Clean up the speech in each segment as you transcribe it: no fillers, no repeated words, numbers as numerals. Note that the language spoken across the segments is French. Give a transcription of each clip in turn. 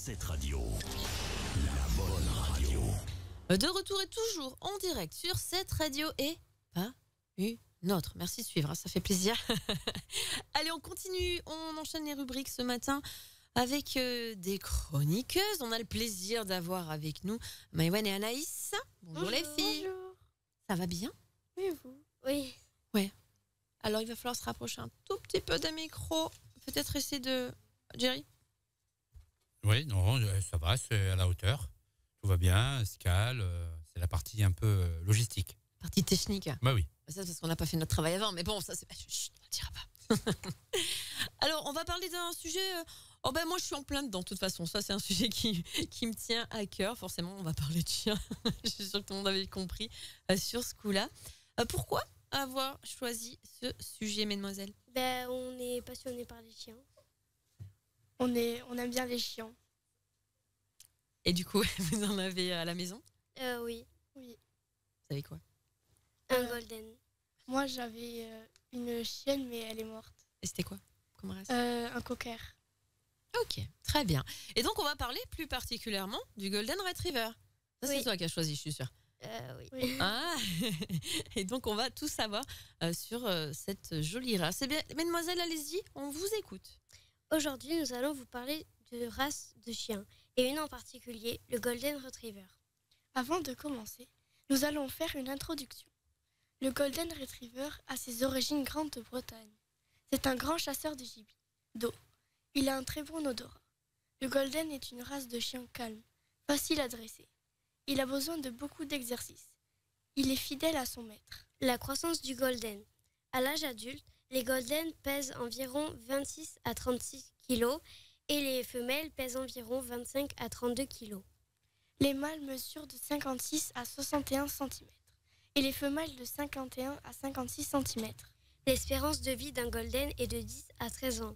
cette radio. La bonne radio. De retour et toujours en direct sur cette radio et pas une autre. Merci de suivre, ça fait plaisir. Allez, on continue, on enchaîne les rubriques ce matin avec des chroniqueuses. On a le plaisir d'avoir avec nous Maïwen et Anaïs. Bonjour les filles. Bonjour. Ça va bien? Oui, vous? Oui. Ouais. Alors il va falloir se rapprocher un tout petit peu des micros. Peut-être essayer de... Jerry? Oui, non, ça va, c'est à la hauteur. Tout va bien, se cale. C'est la partie un peu logistique. Partie technique. Bah oui. Ça, c'est parce qu'on n'a pas fait notre travail avant. Mais bon, ça, c'est... Chut, on ne dira pas. Alors, on va parler d'un sujet... Oh ben moi, je suis en plein dedans, de toute façon. Ça, c'est un sujet qui me tient à cœur. Forcément, on va parler de chiens. Je suis sûre que tout le monde avait compris sur ce coup-là. Pourquoi avoir choisi ce sujet, mesdemoiselles? Ben, on est passionné par les chiens. On aime bien les chiens. Et du coup, vous en avez à la maison? Oui. Oui. Vous savez quoi? Un golden. Moi, j'avais une chienne, mais elle est morte. Et c'était quoi comme race? Un cocker. Ok, très bien. Et donc, on va parler plus particulièrement du Golden Retriever. Ça, c'est Oui. toi qui as choisi, je suis sûre. Oui. Ah. Et donc, on va tout savoir sur cette jolie race. Eh bien, mesdemoiselles, allez-y, on vous écoute. Aujourd'hui, nous allons vous parler de race de chiens, et une en particulier, le Golden Retriever. Avant de commencer, nous allons faire une introduction. Le Golden Retriever a ses origines Grande-Bretagne. C'est un grand chasseur de gibier, d'eau. Il a un très bon odorat. Le Golden est une race de chien calme, facile à dresser. Il a besoin de beaucoup d'exercice. Il est fidèle à son maître. La croissance du Golden. À l'âge adulte, les Golden pèsent environ 26 à 36 kg et les femelles pèsent environ 25 à 32 kg. Les mâles mesurent de 56 à 61 cm et les femelles de 51 à 56 cm. L'espérance de vie d'un Golden est de 10 à 13 ans.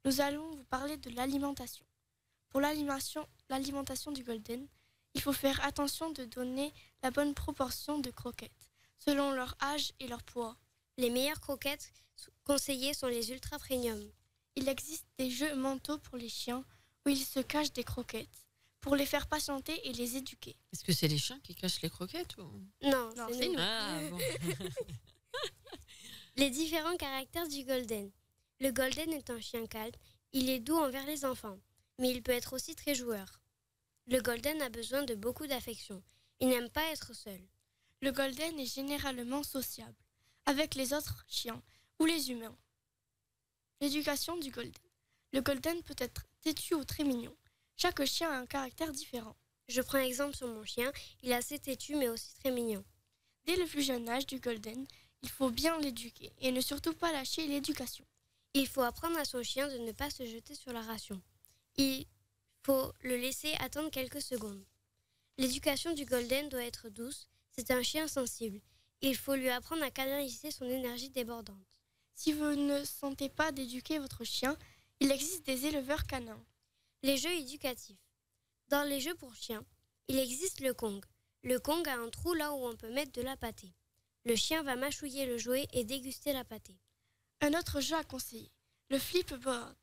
Nous allons vous parler de l'alimentation. Pour l'alimentation du Golden, il faut faire attention de donner la bonne proportion de croquettes, selon leur âge et leur poids. Les meilleures croquettes conseillées sont les ultra premium. Il existe des jeux mentaux pour les chiens où ils se cachent des croquettes pour les faire patienter et les éduquer. Est-ce que c'est les chiens qui cachent les croquettes ou... Non, Non, c'est c'est nous. nous. Ah, bon. Les différents caractères du Golden. Le Golden est un chien calme, il est doux envers les enfants, mais il peut être aussi très joueur. Le Golden a besoin de beaucoup d'affection. Il n'aime pas être seul. Le Golden est généralement sociable avec les autres chiens ou les humains. L'éducation du Golden. Le Golden peut être têtu ou très mignon. Chaque chien a un caractère différent. Je prends exemple sur mon chien, il est assez têtu mais aussi très mignon. Dès le plus jeune âge du Golden, il faut bien l'éduquer et ne surtout pas lâcher l'éducation. Il faut apprendre à son chien de ne pas se jeter sur la ration. Il faut le laisser attendre quelques secondes. L'éducation du Golden doit être douce, c'est un chien sensible. Il faut lui apprendre à canaliser son énergie débordante. Si vous ne sentez pas d'éduquer votre chien, il existe des éleveurs canins. Les jeux éducatifs. Dans les jeux pour chiens, il existe le Kong. Le Kong a un trou là où on peut mettre de la pâtée. Le chien va mâchouiller le jouet et déguster la pâtée. Un autre jeu à conseiller, le flipboard,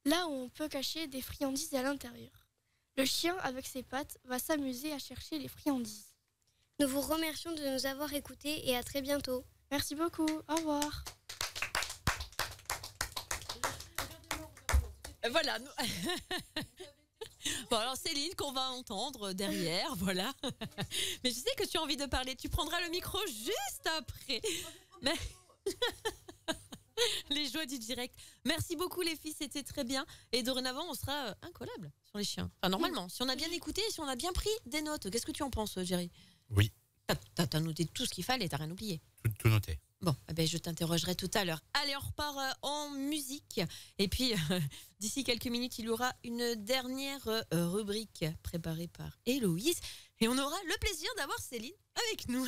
là où on peut cacher des friandises à l'intérieur. Le chien, avec ses pattes, va s'amuser à chercher les friandises. Nous vous remercions de nous avoir écoutés et à très bientôt. Merci beaucoup, au revoir. Voilà. Bon, alors Céline, qu'on va entendre derrière, voilà. Mais je sais que tu as envie de parler. Tu prendras le micro juste après. Mais... Les joies du direct. Merci beaucoup les filles, c'était très bien. Et dorénavant, on sera incollable sur les chiens. Enfin, normalement, si on a bien écouté, si on a bien pris des notes. Qu'est-ce que tu en penses, Jerry? Oui, T'as noté tout ce qu'il fallait, t'as rien oublié. tout noté. Bon, eh ben, je t'interrogerai tout à l'heure. Allez, on repart en musique. Et puis, d'ici quelques minutes, il y aura une dernière rubrique préparée par Héloïse. Et on aura le plaisir d'avoir Céline avec nous.